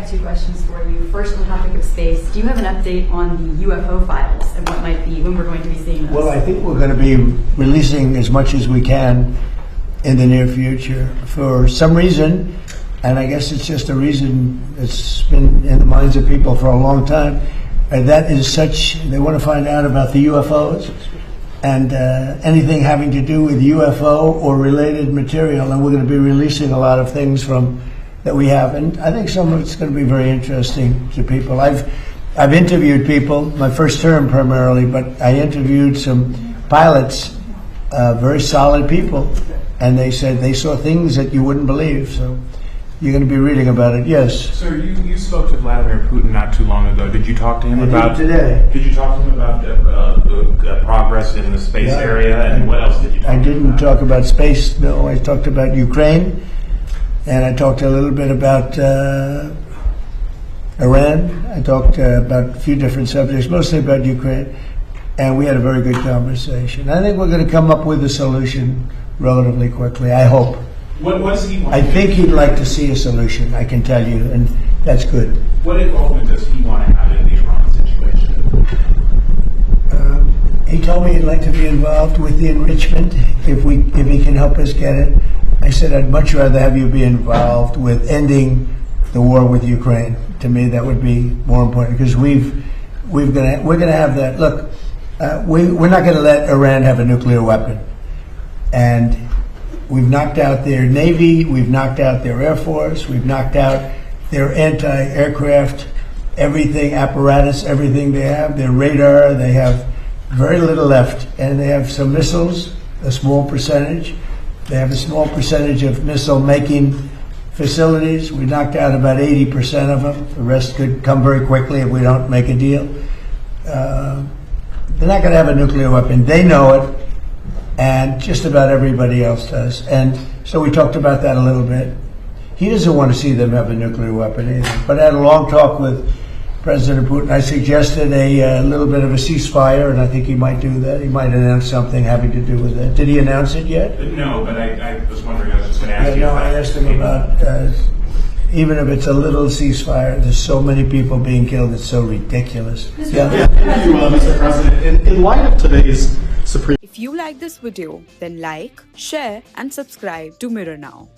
have two questions for you. First, on the topic of space, do you have an update on the UFO files and what might be, when we're going to be seeing those? Well, I think we're going to be releasing as much as we can in the near future. For some reason, and I guess it's just a reason that's been in the minds of people for a long time, that is such, they want to find out about the UFOs and anything having to do with UFO or related material, and we're going to be releasing a lot of things from that we have, and I think some of it's going to be very interesting to people. I've interviewed people, my first term primarily, but I interviewed some pilots, very solid people, and they said they saw things that you wouldn't believe. So you're going to be reading about it. Yes. Sir, you spoke to Vladimir Putin not too long ago. Did you talk to him about today? Did you talk to him about the progress in the space area, and what else did you talk about? I didn't talk about space. No, I talked about Ukraine, and I talked a little bit about Iran. I talked about a few different subjects, mostly about Ukraine, and we had a very good conversation. I think we're going to come up with a solution relatively quickly, I hope. What does he want? I think he'd like to see a solution, I can tell you, and that's good. What involvement does he want to have in the Iran situation? He told me he'd like to be involved with the enrichment if he can help us get it. I said I'd much rather have you be involved with ending the war with Ukraine. To me, that would be more important, because we're going to have that. Look, we're not going to let Iran have a nuclear weapon, and we've knocked out their Navy, we've knocked out their Air Force, we've knocked out their anti-aircraft, everything, apparatus, everything they have, their radar. They have very little left, and they have some missiles, a small percentage. They have a small percentage of missile-making facilities. We knocked out about 80% of them. The rest could come very quickly if we don't make a deal. They're not going to have a nuclear weapon. They know it, and just about everybody else does. And so we talked about that a little bit. He doesn't want to see them have a nuclear weapon either. But I had a long talk with President Putin. I suggested a little bit of a ceasefire, and I think he might do that. He might announce something having to do with that. Did he announce it yet? No, but I was wondering, I was just going to ask you. No, I asked him about, even if it's a little ceasefire, there's so many people being killed, it's so ridiculous. Thank you, Mr. President. In light of today's Supreme... If you like this video, then like, share and subscribe to Mirror Now.